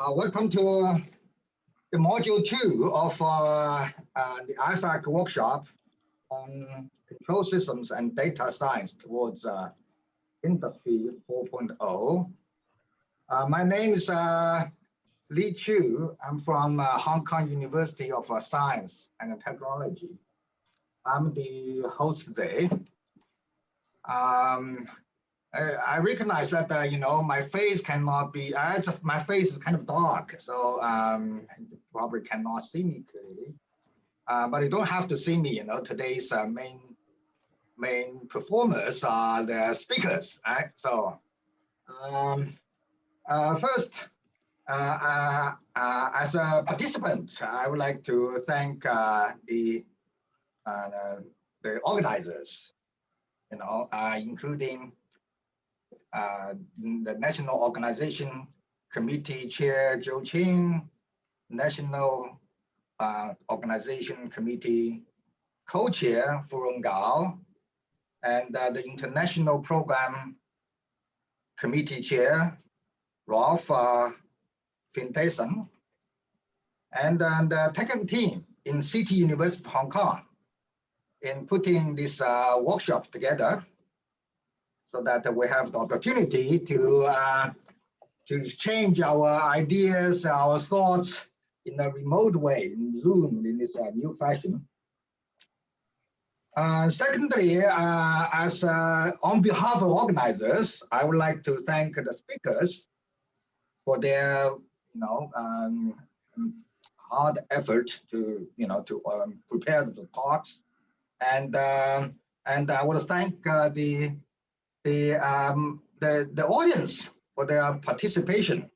Welcome to the module 2 of the IFAC workshop on control systems and data science towards Industry 4.0. My name is Li Chu. I'm from Hong Kong University of Science and Technology. I'm the host today. I recognize that my face cannot be. My face is kind of dark, so you probably cannot see me clearly. But you don't have to see me. Today's main performers are the speakers, right? So first, as a participant, I would like to thank the organizers. Including the National Organization Committee Chair Zhou Qing, National Organization Committee Co-Chair Furong Gao, and the International Program Committee Chair Rolf Finlayson, and the technical team in City University of Hong Kong in putting this workshop together, so that we have the opportunity to exchange our ideas, our thoughts in a remote way, in Zoom, in this new fashion. Secondly, on behalf of organizers, I would like to thank the speakers for their hard effort to prepare the talks, and I want to thank the audience for their participation,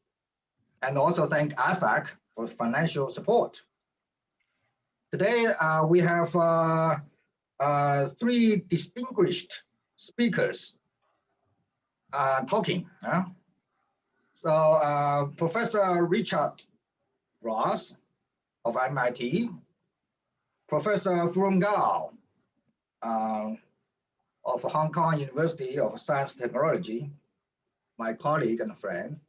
and also thank IFAC for financial support. Today, we have 3 distinguished speakers talking. So Professor Richard Ross of MIT, Professor Furong Gao of Hong Kong University of Science and Technology, my colleague and friend,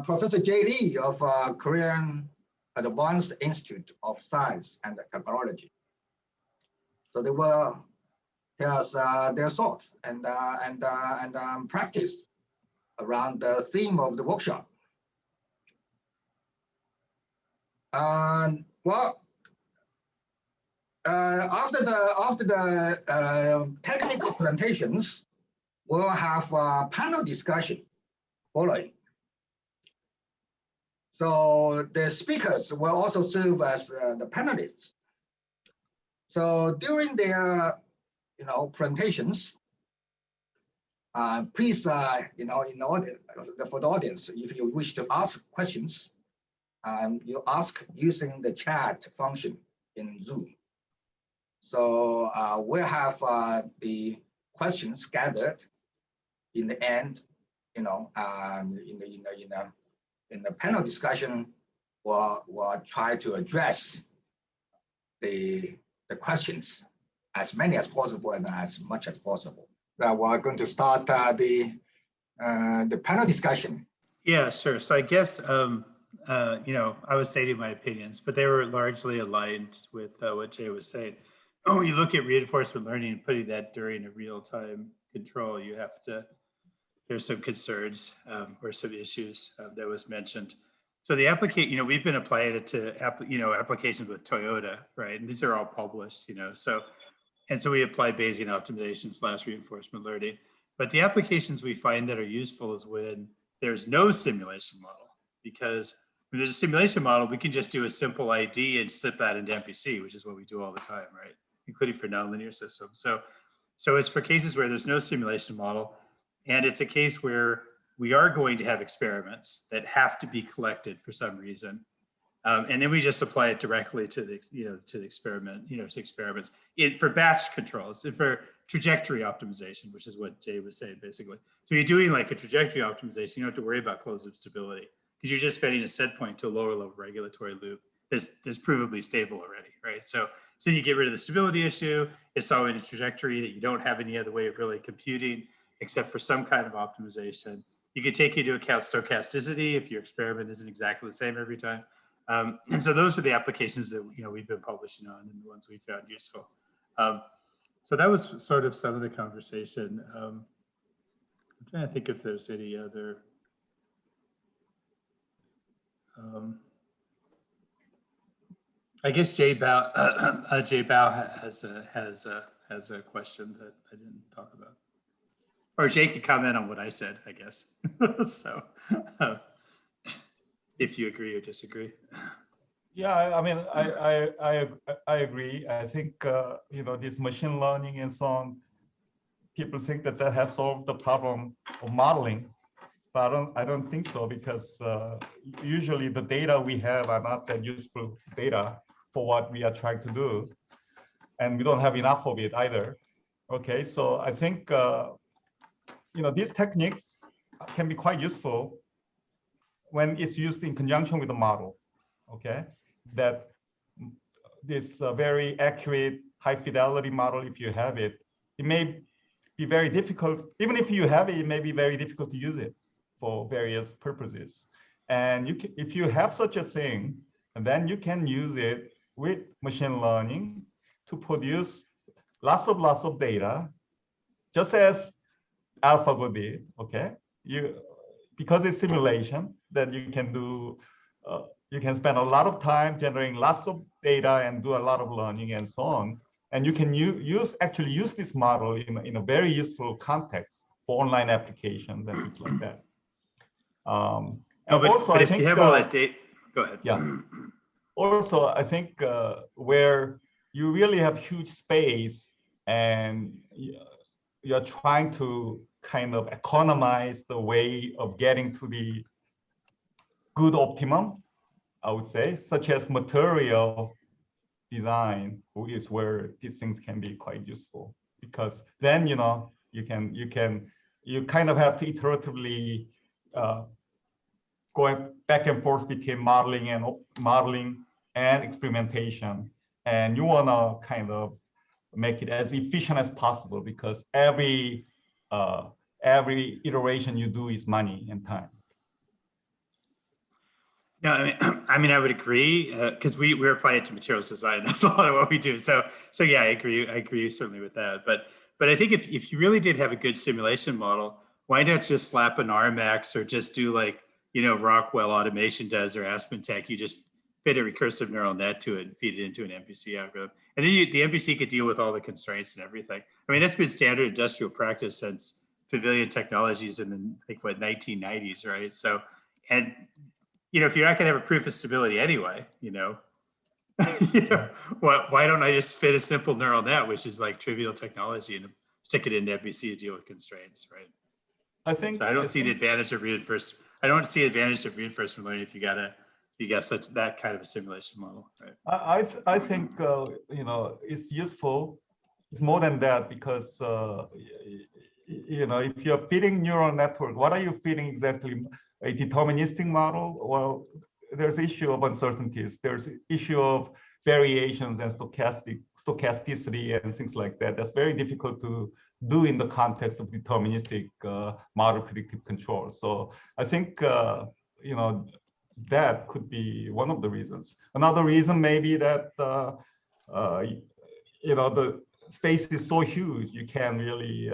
Professor Jay Lee of Korean Advanced Institute of Science and Technology. So they will tell us their thoughts and practice around the theme of the workshop. After the technical presentations, we'll have a panel discussion following. So the speakers will also serve as the panelists. So during their presentations, please for the audience, if you wish to ask questions, you ask using the chat function in Zoom. So we'll have the questions gathered in the end. In the panel discussion, we'll try to address the questions, as many as possible and as much as possible. We're going to start the panel discussion. Yeah, sure. So I guess I was stating my opinions, but they were largely aligned with what Jay was saying. When you look at reinforcement learning and putting that during a real-time control, there's some concerns or some issues that was mentioned. So the application, we've been applying it to applications with Toyota, right? And these are all published, so we apply Bayesian optimization / reinforcement learning. But the applications we find that are useful is when there's no simulation model, because when there's a simulation model, we can just do a simple ID and slip that into MPC, which is what we do all the time, right? Including for nonlinear systems. So it's for cases where there's no simulation model, and it's a case where we are going to have experiments that have to be collected for some reason, and then we just apply it directly to the experiment, to experiments for batch controls and for trajectory optimization, which is what Jay was saying basically. So you're doing like a trajectory optimization, you don't have to worry about closed loop stability, because you're just fitting a set point to a lower level regulatory loop that's provably stable already, right? So you get rid of the stability issue. It's always a trajectory that you don't have any other way of really computing except for some kind of optimization. you could take into account stochasticity if your experiment isn't exactly the same every time. And so those are the applications that we've been publishing on and the ones we found useful. So that was sort of some of the conversation. I'm trying to think if there's any other. I guess Jay Bao has a question that I didn't talk about, or Jay could comment on what I said, I guess. So, if you agree or disagree. Yeah, I mean, I agree. I think this machine learning and so on, people think that has solved the problem of modeling, but I don't think so, because usually the data we have are not that useful data for what we are trying to do, and we don't have enough of it either. Okay, so I think these techniques can be quite useful when it's used in conjunction with the model. Okay, that this very accurate, high fidelity model, if you have it, it may be very difficult. Even if you have it, it may be very difficult to use it for various purposes. And if you have such a thing, and then you can use it with machine learning to produce lots of data, just as AlphaGo did. Okay, because it's simulation, that you can do. You can spend a lot of time generating lots of data and do a lot of learning and so on. And you can actually use this model in a very useful context for online applications and things like that. But if you have all that data, go ahead. Yeah. Also, I think where you really have huge space and you're trying to kind of economize the way of getting to the good optimum, I would say, such as material design, is where these things can be quite useful, because then you kind of have to iteratively go back and forth between modeling and experimentation, and you want to kind of make it as efficient as possible, because every iteration you do is money and time. No, I mean, I would agree, because we apply it to materials design. That's a lot of what we do. So yeah, I agree certainly with that. But I think if you really did have a good simulation model, why not just slap an RMax or just do like Rockwell Automation does, or AspenTech? You just fit a recursive neural net to it and feed it into an MPC algorithm, and then the MPC could deal with all the constraints and everything. I mean, that's been standard industrial practice since Pavilion Technologies in the 1990s, right? So, and if you're not going to have a proof of stability anyway, why don't I just fit a simple neural net, which is like trivial technology, and stick it into MPC to deal with constraints, right? I don't see the advantage of reinforcement. I don't see the advantage of reinforcement learning if you got that kind of a simulation model, right? I think it's useful. It's more than that, because if you're feeding neural network, what are you feeding exactly? A deterministic model? Well, there's issue of uncertainties. There's issue of variations and stochasticity and things like that. That's very difficult to do in the context of deterministic model predictive control. So I think that could be one of the reasons. Another reason may be that the space is so huge, you can really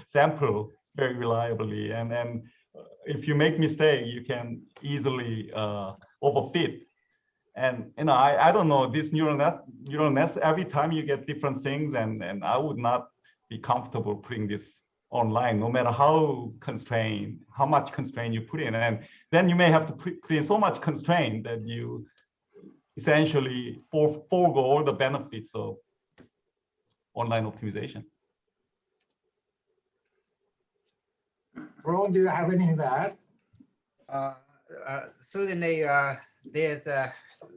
sample very reliably, and then if you make mistake, you can easily overfit. And I don't know, this neural nets, every time you get different things, and I would not be comfortable putting this online, no matter how much constraint you put in. And then you may have to put in so much constraint that you essentially forego all the benefits of online optimization. Ron, do you have anything to add? Certainly, there's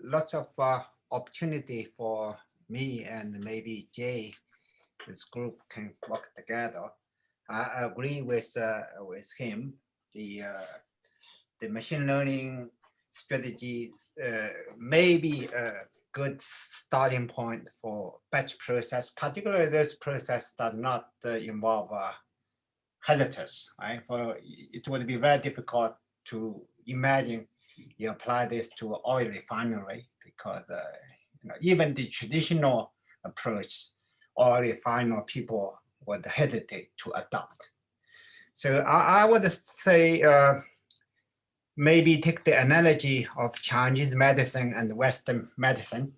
lots of opportunity for me and maybe Jay. This group can work together. I agree with him. The machine learning strategies may be a good starting point for batch process, particularly those process that not involve hazardous, right? For it would be very difficult to imagine you apply this to oil refinery because even the traditional approach, oil refinery people would hesitate to adopt. So I would say maybe take the analogy of Chinese medicine and Western medicine.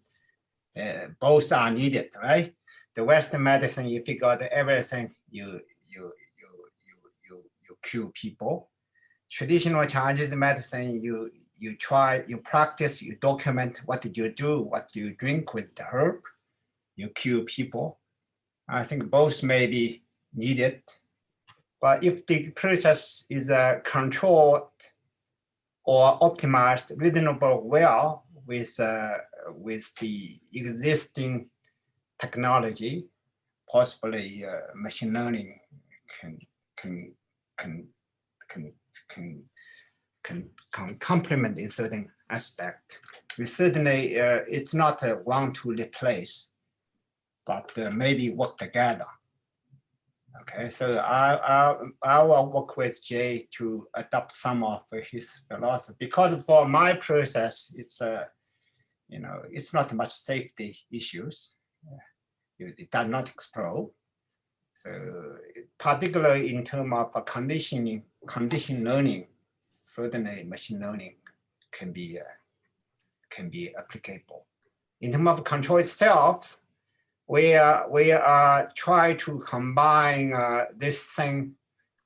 Both are needed, right? The Western medicine, if you got everything, you cure people. Traditional Chinese medicine, you try, you practice, you document what did you do, what do you drink with the herb, you cure people. I think both may be needed. But if the process is controlled or optimized reasonably well with the existing technology, possibly machine learning can complement in certain aspect. We certainly, it's not a one to replace, but maybe work together. Okay, so I will work with Jay to adopt some of his philosophy, because for my process, it's it's not much safety issues. It does not explode. So particularly in terms of condition learning, certainly machine learning can be applicable. In terms of control itself, we are try to combine this thing,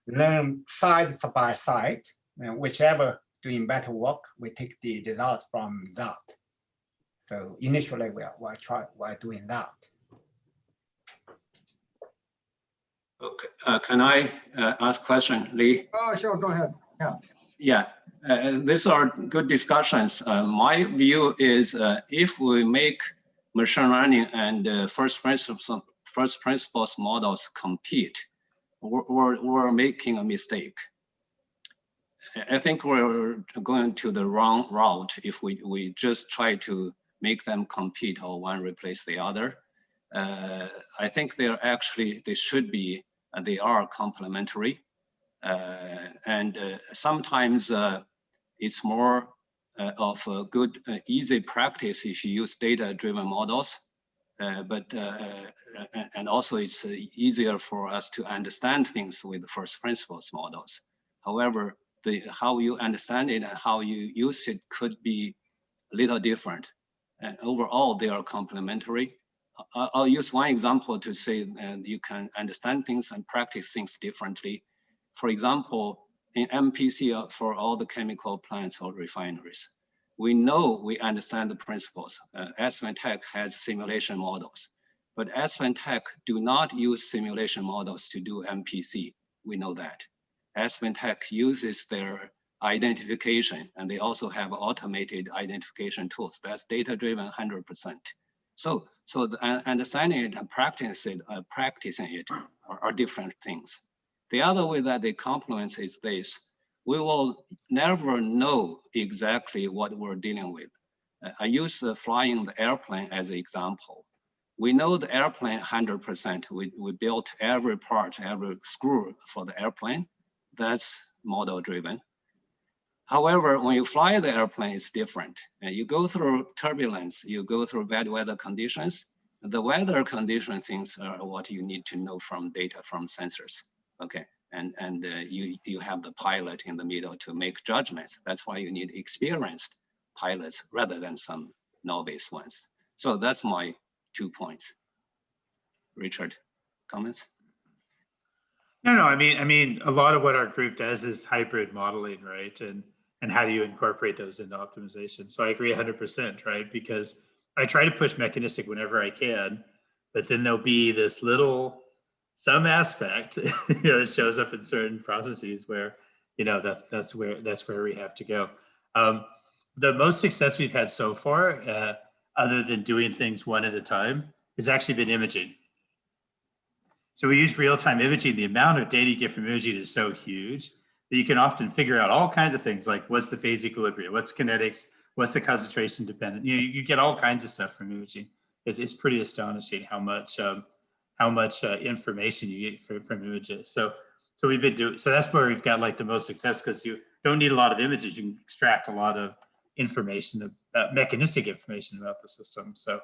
learn side by side, and whichever doing better work, we take the result from that. So initially we're doing that. Okay, can I ask question, Lee? Oh, sure, go ahead. Yeah, these are good discussions. My view is if we make machine learning and first principles models compete, we're making a mistake. I think we're going to the wrong route if we just try to make them compete or one replace the other. I think they should be, they are complementary. Sometimes it's more of a good, easy practice if you use data-driven models. And also it's easier for us to understand things with first principles models. However, how you understand it and how you use it could be a little different. And overall, they are complementary. I'll use one example to say you can understand things and practice things differently. For example, in MPC for all the chemical plants or refineries, we know we understand the principles. AspenTech has simulation models, but AspenTech do not use simulation models to do MPC. We know that. AspenTech uses their identification, and they also have automated identification tools. That's data-driven 100%. So the understanding it and practicing it are different things. The other way that they complement is this: we will never know exactly what we're dealing with. I use flying the airplane as an example. We know the airplane 100%. We built every part, every screw for the airplane. That's model driven. However, when you fly the airplane, it's different. You go through turbulence, you go through bad weather conditions. The weather condition things are what you need to know from data from sensors. Okay, and you have the pilot in the middle to make judgments. That's why you need experienced pilots rather than some novice ones. So that's my 2 points. Richard, comments? No, I mean, a lot of what our group does is hybrid modeling, right? And how do you incorporate those into optimization? So I agree 100%, right? Because I try to push mechanistic whenever I can, but then there'll be this little, some aspect, that shows up in certain processes where, that's where we have to go. The most success we've had so far, other than doing things one at a time, has actually been imaging. So we use real-time imaging. The amount of data you get from imaging is so huge that you can often figure out all kinds of things, like what's the phase equilibrium, what's kinetics, what's the concentration dependent. You get all kinds of stuff from imaging. It's pretty astonishing how much information you get from images. So So we've been doing, so that's where we've got like the most success, because you don't need a lot of images. You can extract a lot of information, mechanistic information about the system. So,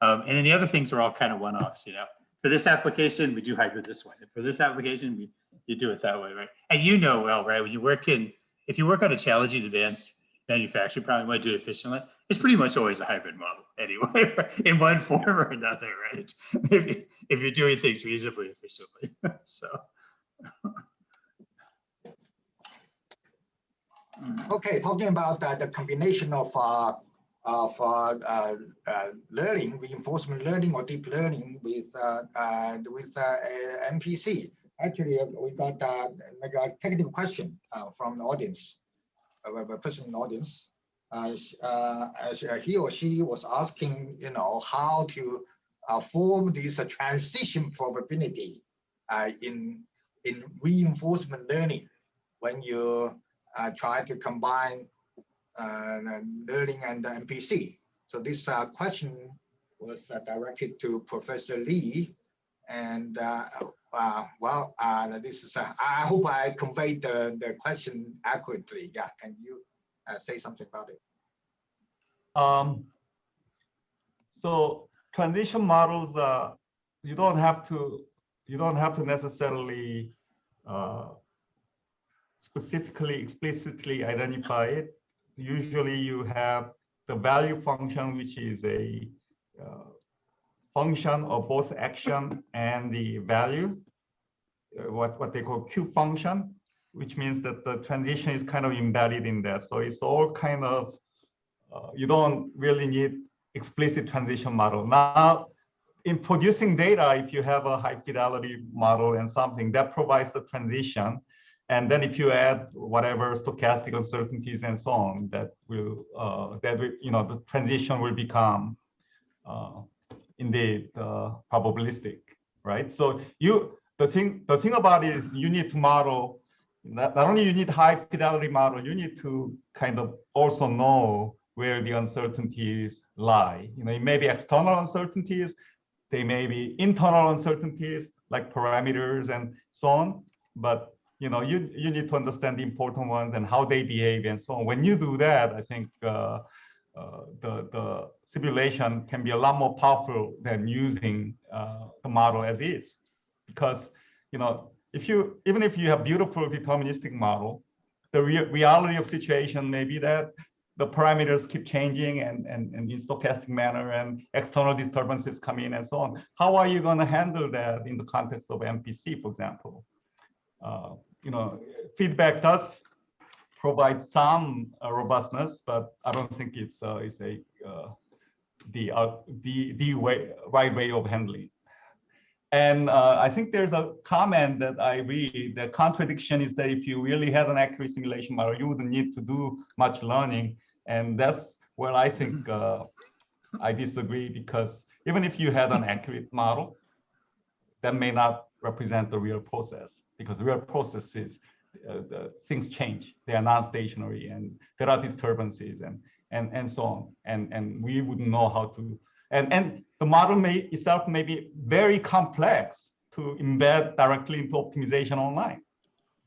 and then the other things are all kind of one-offs, you know. For this application, we do hybrid this way. For this application, you do it that way, right? And you know well, right? When you work if you work on a challenging advanced manufacturing problem, you want to do it efficiently, it's pretty much always a hybrid model anyway, right? In one form or another, right? If you're doing things reasonably efficiently. So. Okay, talking about the combination of learning, reinforcement learning or deep learning with MPC. Actually, we got like a technical question from the audience, a person in the audience. As he or she was asking, you know, how to form this transition probability in reinforcement learning when you try to combine learning and MPC. So this question was directed to Professor Lee, and well, this is I hope I conveyed the question accurately. Yeah, can you say something about it? So transition models, you don't have to necessarily specifically, explicitly identify it. Usually you have the value function, which is a function of both action and the value, what they call Q function, which means that the transition is kind of embedded in that. So it's all kind of, you don't really need explicit transition model. Now, in producing data, if you have a high fidelity model and something that provides the transition, and then if you add whatever stochastic uncertainties and so on, that will, you know, the transition will become indeed probabilistic, right? So the thing about it is you need to model, not only you need high fidelity model, you need to kind of also know where the uncertainties lie. You know, it may be external uncertainties, they may be internal uncertainties like parameters and so on, but you know, you need to understand the important ones and how they behave and so on. When you do that, I think the simulation can be a lot more powerful than using the model as is, because you know, even if you have beautiful deterministic model, the reality of situation may be that the parameters keep changing and in stochastic manner, and external disturbances come in and so on. How are you going to handle that in the context of MPC, for example? You know, feedback does provide some robustness, but I don't think it's the right way of handling. And I think there's a comment that I read, the contradiction is that if you really had an accurate simulation model, you wouldn't need to do much learning. And that's where I think I disagree, because even if you had an accurate model, that may not represent the real process, because real processes, things change, they are non-stationary, and there are disturbances and so on. And we wouldn't know how to, and the model itself may be very complex to embed directly into optimization online,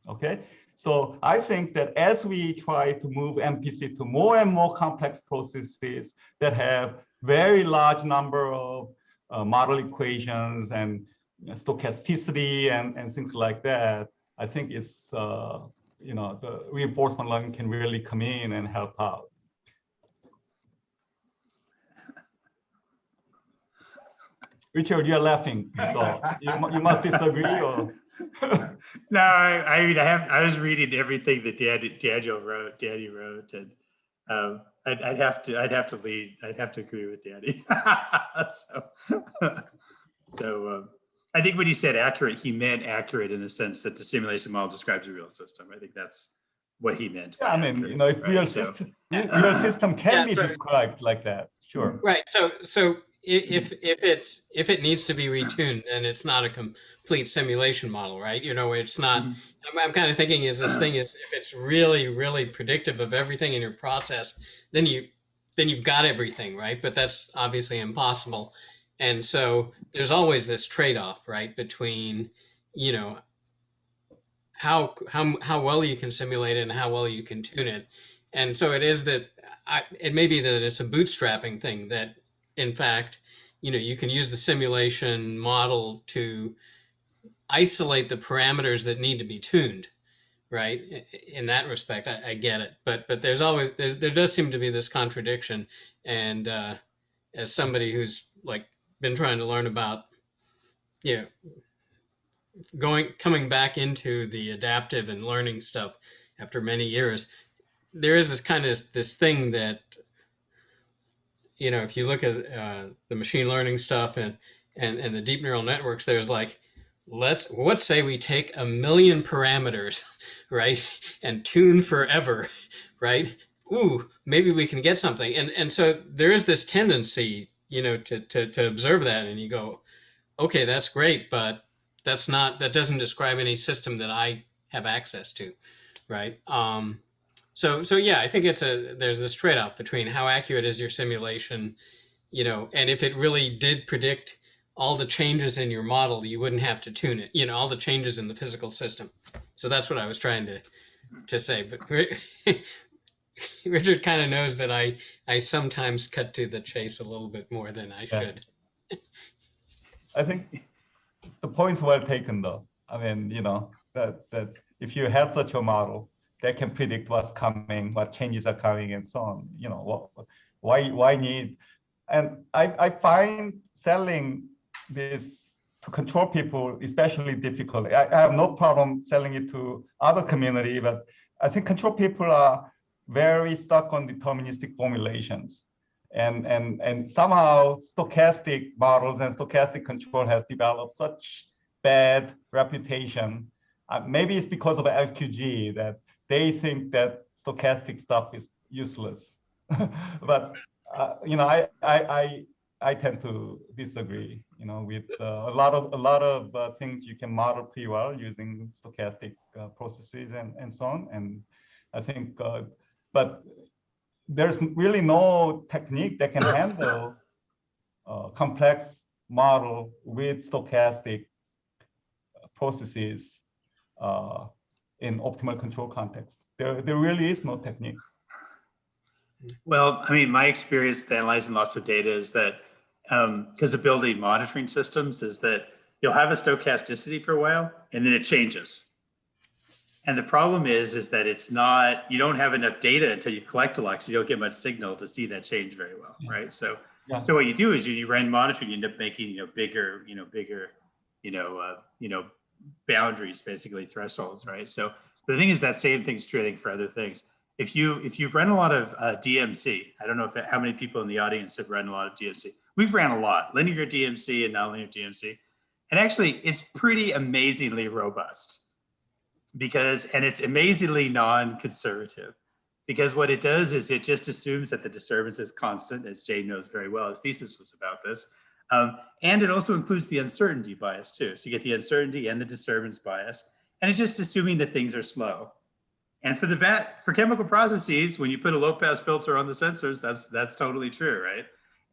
okay? So I think that as we try to move MPC to more and more complex processes that have very large number of model equations and stochasticity and things like that, I think it's, you know, the reinforcement learning can really come in and help out. Richard, you're laughing, so you must disagree, or? No, I mean, I was reading everything that Danny wrote, and I'd have to agree with Danny. So I think when he said accurate, he meant accurate in the sense that the simulation model describes a real system. I think that's what he meant. Yeah, I mean, you know, if real system can be described like that, sure. Right. So if it needs to be retuned, then it's not a complete simulation model, right? You know, it's not. I'm kind of thinking, is this thing is, if it's really predictive of everything in your process, then you've got everything, right? But that's obviously impossible. And so there's always this trade-off, right, between, you know, how well you can simulate it and how well you can tune it. And so it is that it may be that it's a bootstrapping thing, that in fact, you can use the simulation model to isolate the parameters that need to be tuned, right? In that respect, I get it. But there does seem to be this contradiction. And as somebody who's like been trying to learn about, coming back into the adaptive and learning stuff after many years, there is this kind of this thing that, if you look at the machine learning stuff and the deep neural networks, there's like, let's say we take 1 million parameters, right, and tune forever, right? Ooh, maybe we can get something. And so there is this tendency, to observe that, and you go, okay, that's great, but that doesn't describe any system that I have access to, right? So yeah, I think there's this trade-off between how accurate is your simulation, and if it really did predict all the changes in your model, you wouldn't have to tune it, all the changes in the physical system. So that's what I was trying to say. But Richard kind of knows that I sometimes cut to the chase a little bit more than I should. I think the point's well taken, though. I mean, that if you had such a model that can predict what's coming, what changes are coming, and so on, why need? And I find selling this to control people especially difficult. I have no problem selling it to other community, but I think control people are very stuck on deterministic formulations. And somehow stochastic models and stochastic control has developed such bad reputation. Maybe it's because of LQG that they think that stochastic stuff is useless. But I tend to disagree. With a lot of things you can model pretty well using stochastic processes and so on. And I think, but there's really no technique that can handle complex model with stochastic processes in optimal control context. There really is no technique. Well, I mean, my experience analyzing lots of data is that because of building monitoring systems is that you'll have a stochasticity for a while and then it changes. And the problem is that it's not, you don't have enough data until you collect a lot, so you don't get much signal to see that change very well, right? So, so what you do is you run monitoring, you end up making bigger boundaries, basically thresholds, right? So the thing is that same thing's true, I think, for other things. If you've run a lot of DMC, I don't know how many people in the audience have run a lot of DMC. We've ran a lot, linear DMC and nonlinear DMC, and actually it's pretty amazingly robust. And it's amazingly non-conservative, because what it does is it just assumes that the disturbance is constant, as Jay knows very well. His thesis was about this. And it also includes the uncertainty bias too. So you get the uncertainty and the disturbance bias, and it's just assuming that things are slow. And for chemical processes, when you put a low pass filter on the sensors, that's totally true, right?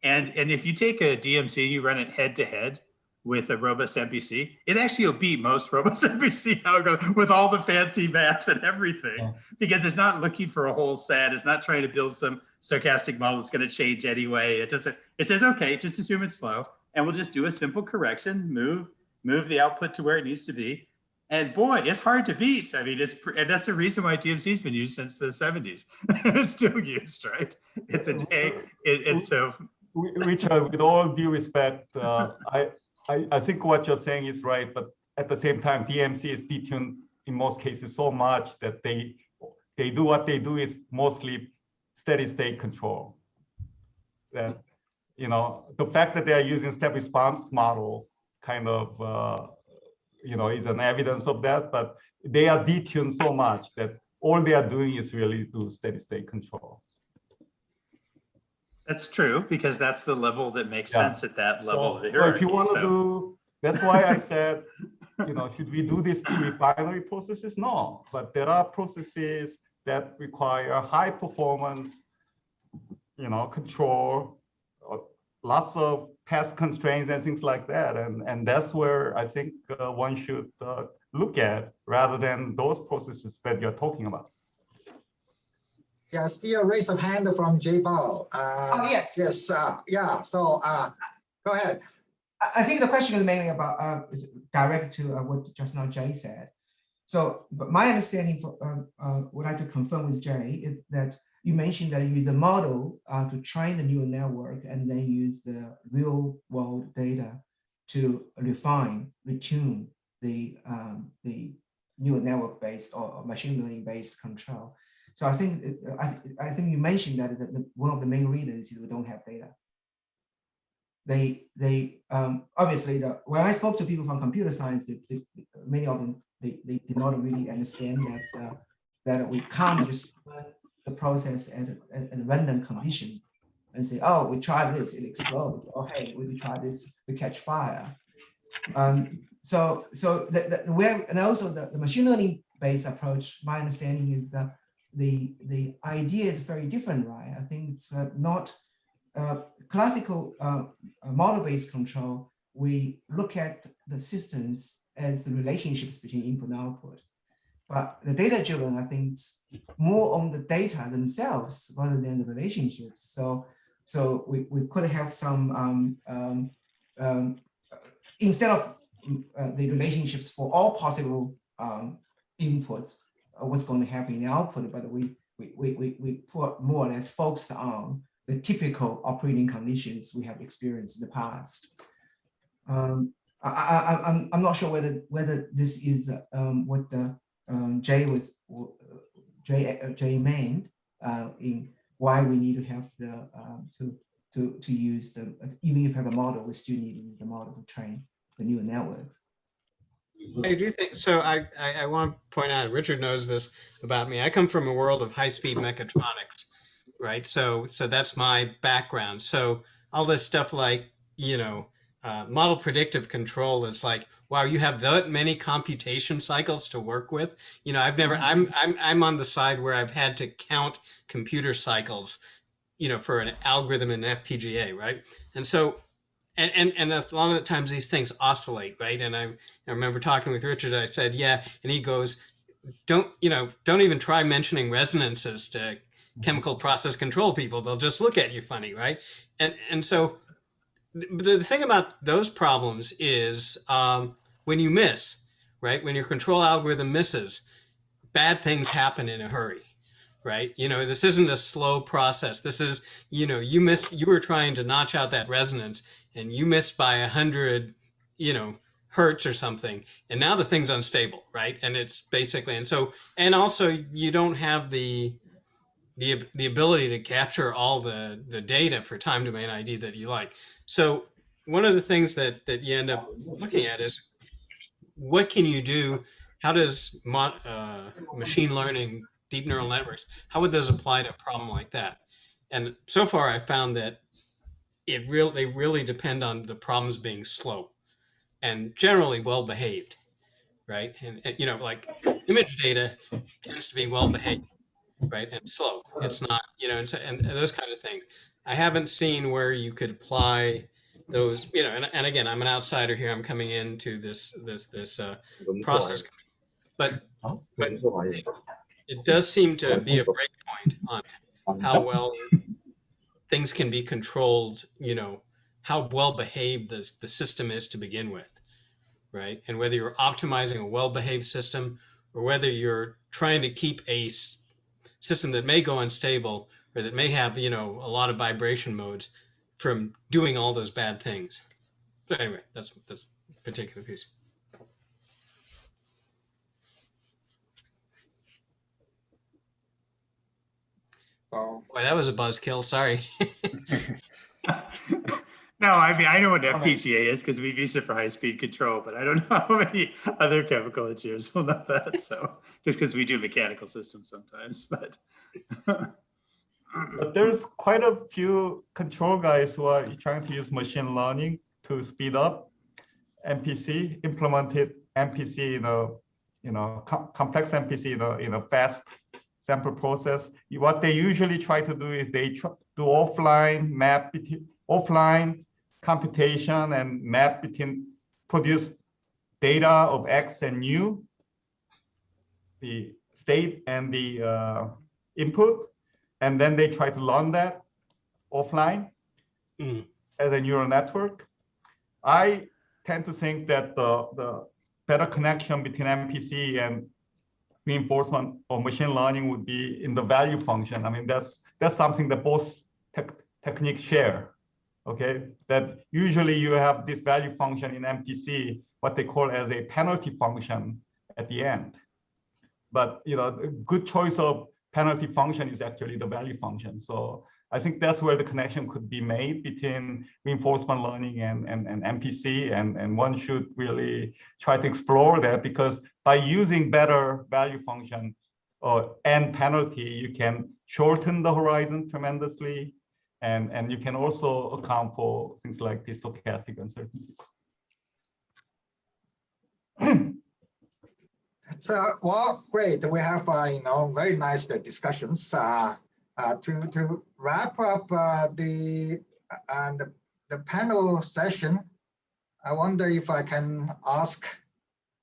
And if you take a DMC and you run it head to head with a robust MPC, it actually will beat most robust MPC algorithms with all the fancy math and everything, because it's not looking for a whole set. It's not trying to build some stochastic model that's going to change anyway. It doesn't. It says, okay, just assume it's slow, and we'll just do a simple correction, move the output to where it needs to be. And boy, it's hard to beat. I mean, and that's the reason why DMC's been used since the 70s. It's still used, right? It's a day. It's so. Richard, with all due respect, I think what you're saying is right, but at the same time, DMC is detuned in most cases so much that they do what they do is mostly steady state control. That, the fact that they are using step response model kind of, is an evidence of that, but they are detuned so much that all they are doing is really do steady state control. That's true, because that's the level that makes sense at that level of the hierarchy. So if you want to do, that's why I said, should we do this to refinery processes? No, but there are processes that require high performance, control, lots of path constraints and things like that. And that's where I think one should look at rather than those processes that you're talking about. Yeah, I see a raise of hand from Jay Bao. Oh, yes. Yes, yeah, so go ahead. I think the question is mainly about, is direct to what just now Jay said. So, but my understanding for, would like to confirm with Jay is that you mentioned that you use a model to train the neural network and then use the real world data to retune the neural network based or machine learning based control. So I think I think you mentioned that one of the main reasons is we don't have data. They obviously when I spoke to people from computer science, many of them they did not really understand that that we can't just run the process at random conditions and say, oh, we try this, it explodes. Oh, hey, we try this, we catch fire. So and also the machine learning based approach, my understanding is that the idea is very different, right? I think it's not classical model-based control. We look at the systems as the relationships between input and output. But the data-driven, I think, it's more on the data themselves rather than the relationships. So we could have some instead of the relationships for all possible inputs, what's going to happen in the output, but we put more or less focused on the typical operating conditions we have experienced in the past. I'm not sure whether this is what the Jay meant in why we need to have the to use the, even if you have a model, we still need the model to train the neural networks. I do think so. I want to point out, Richard knows this about me. I come from a world of high-speed mechatronics, right? So that's my background. So all this stuff like, you know, model predictive control is like, wow, you have that many computation cycles to work with. You know, I've never. I'm on the side where I've had to count computer cycles, you know, for an algorithm in FPGA, right? And so. And a lot of the times these things oscillate, right? And I remember talking with Richard, I said, yeah, and he goes, don't even try mentioning resonances to chemical process control people. They'll just look at you funny, right? And so the thing about those problems is when you miss, right? When your control algorithm misses, bad things happen in a hurry. Right? You know, this isn't a slow process. This is, you know, you were trying to notch out that resonance and you missed by 100, you know, hertz or something. And now the thing's unstable, right? And it's basically, and also you don't have the ability to capture all the data for time domain ID that you like. So one of the things that you end up looking at is what can you do? How does machine learning, deep neural networks, how would those apply to a problem like that? And so far I found that they really depend on the problems being slow and generally well behaved, right? And you know, like image data tends to be well behaved, right? And slow. It's not, you know, and those kinds of things. I haven't seen where you could apply those, you know, and again, I'm an outsider here. I'm coming into this process, but it does seem to be a breakpoint on how well things can be controlled, you know, how well behaved the system is to begin with, right? And whether you're optimizing a well-behaved system or whether you're trying to keep a system that may go unstable or that may have, you know, a lot of vibration modes from doing all those bad things. But anyway, that's a particular piece. So Boy, that was a buzzkill. Sorry. No, I mean, I know what FPGA is because we've used it for high-speed control, but I don't know how many other chemical engineers will know that. So just because we do mechanical systems sometimes, but. But there's quite a few control guys who are trying to use machine learning to speed up MPC, implemented MPC complex MPC in a fast sample process. What they usually try to do is they do offline computation and map between produce data of X and U state and the input, and then they try to learn that offline as a neural network. I tend to think that the better connection between MPC and reinforcement or machine learning would be in the value function. I mean, that's something that both techniques share. Okay, that usually you have this value function in MPC, what they call as a penalty function at the end. But a good choice of penalty function is actually the value function. So I think that's where the connection could be made between reinforcement learning and MPC, and one should really try to explore that, because by using better value function and penalty, you can shorten the horizon tremendously, and you can also account for things like the stochastic uncertainties. So, well, great. We have very nice discussions. To wrap up the panel session, I wonder if I can ask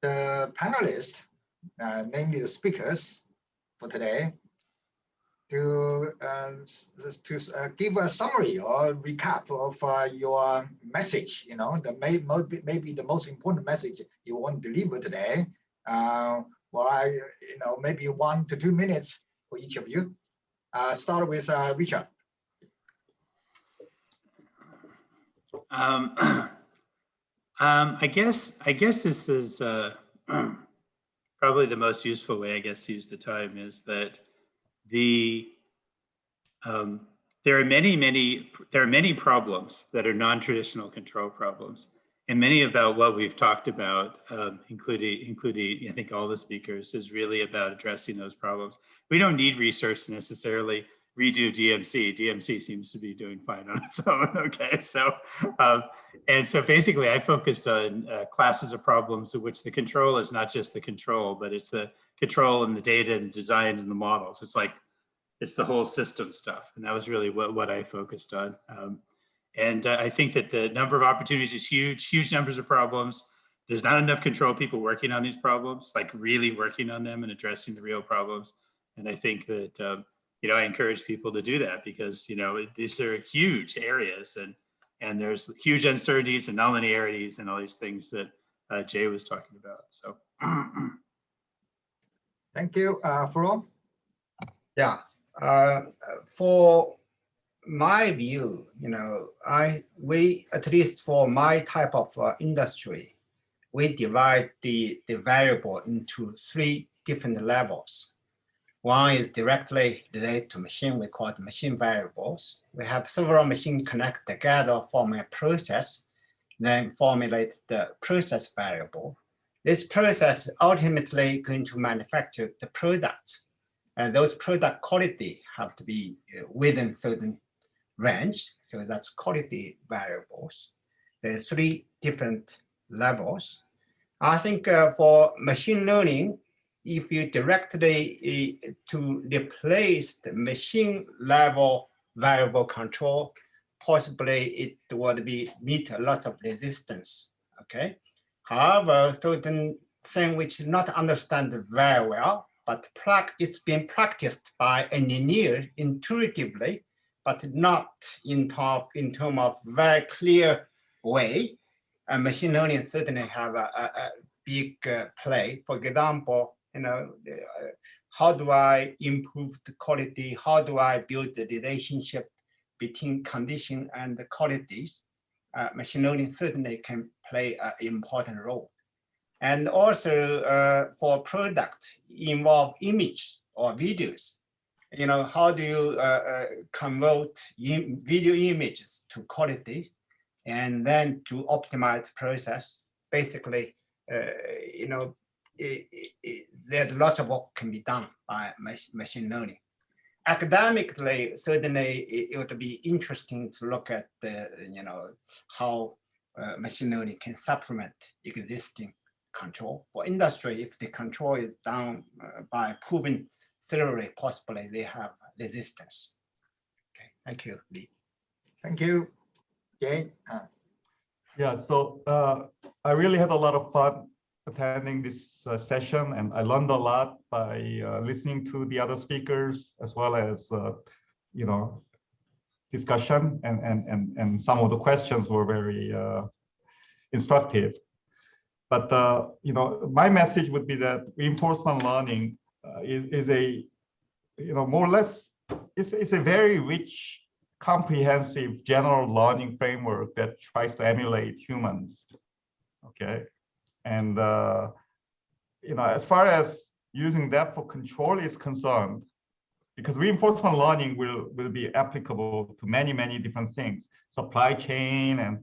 the panelists, namely the speakers for today, to give a summary or recap of your message. Maybe the most important message you want to deliver today. Maybe 1 to 2 minutes for each of you. Start with Richard. I guess this is probably the most useful way, to use the time, is that there are many problems that are non-traditional control problems, and many about what we've talked about, including I think all the speakers, is really about addressing those problems. We don't need research to necessarily redo DMC. DMC seems to be doing fine on its own. Okay, so and so basically, I focused on classes of problems in which the control is not just the control, but it's the control and the data and design and the models. It's the whole system stuff, and that was really what I focused on. And I think that the number of opportunities is huge numbers of problems. There's not enough control people working on these problems, like really working on them and addressing the real problems. And I think that, I encourage people to do that, because, these are huge areas, and there's huge uncertainties and nonlinearities and all these things that Jay was talking about. So. Thank you. Furong? Yeah, for my view, we, at least for my type of industry, we divide the variable into 3 different levels. One is directly related to machine. We call it machine variables. We have several machines connect together, form a process, then formulate the process variable. This process ultimately going to manufacture the product, and those product quality have to be within certain range. So that's quality variables. There's 3 different levels. I think for machine learning, if you directly to replace the machine level variable control, possibly it would meet a lot of resistance. Okay. However, certain thing which is not understood very well, but it's been practiced by engineers intuitively, but not in terms of very clear way. And machine learning certainly have a big play. For example, how do I improve the quality? How do I build the relationship between condition and the qualities? Machine learning certainly can play an important role. And also for product involve image or videos. How do you convert video images to quality and then to optimize the process? Basically, there's lots of work can be done by machine learning. Academically, certainly it would be interesting to look at how machine learning can supplement existing control. For industry, if the control is done by proven theory, possibly they have resistance. Okay, thank you, Lee. Thank you, Jay. Yeah, so I really had a lot of fun attending this session, and I learned a lot by listening to the other speakers, as well as you know, discussion, and some of the questions were very instructive. But you know, my message would be that reinforcement learning is a, you know, more or less, it's a very rich, comprehensive general learning framework that tries to emulate humans. Okay, and you know, as far as using that for control is concerned, because reinforcement learning will be applicable to many different things, supply chain and,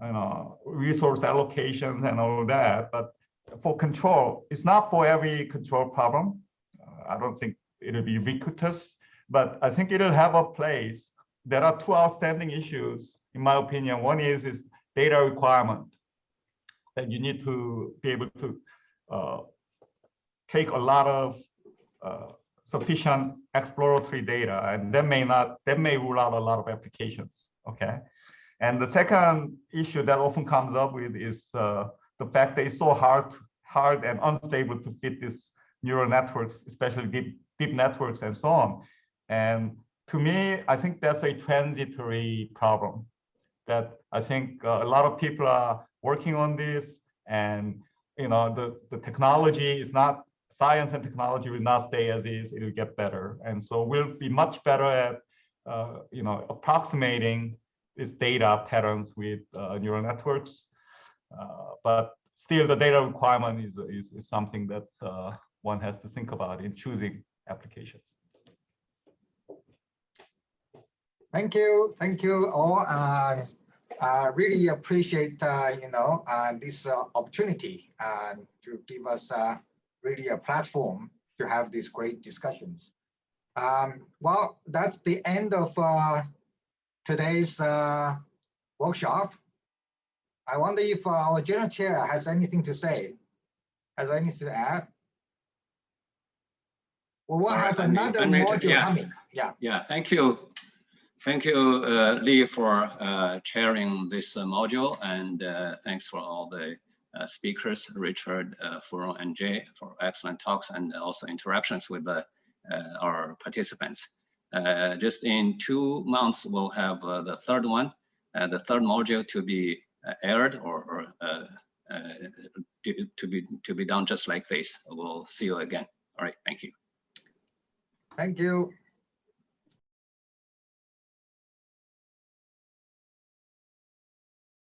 you know, resource allocations and all that. But for control, it's not for every control problem. I don't think it'll be ubiquitous, but I think it'll have a place. There are two outstanding issues, in my opinion. One is data requirement, that you need to be able to take a lot of sufficient exploratory data, and that may rule out a lot of applications. Okay, and the second issue that often comes up with is the fact that it's so hard and unstable to fit these neural networks, especially deep networks and so on. And to me, I think that's a transitory problem that I think a lot of people are working on this, and you know, the technology is not, science and technology will not stay as is, it will get better. And so we'll be much better at you know, approximating these data patterns with neural networks. But still the data requirement is something that one has to think about in choosing applications. Thank you all. I really appreciate you know, this opportunity to give us really a platform to have these great discussions. Well, that's the end of today's workshop. I wonder if our general chair has anything to say, has anything to add. Well, we'll have another module coming. Yeah, thank you. Thank you, Lee, for chairing this module, and thanks for all the speakers, Richard, Furong, and Jay, for excellent talks and also interactions with our participants. Just in 2 months, we'll have the third one, the third module to be aired or to be done just like this. We'll see you again. All right, thank you. Thank you.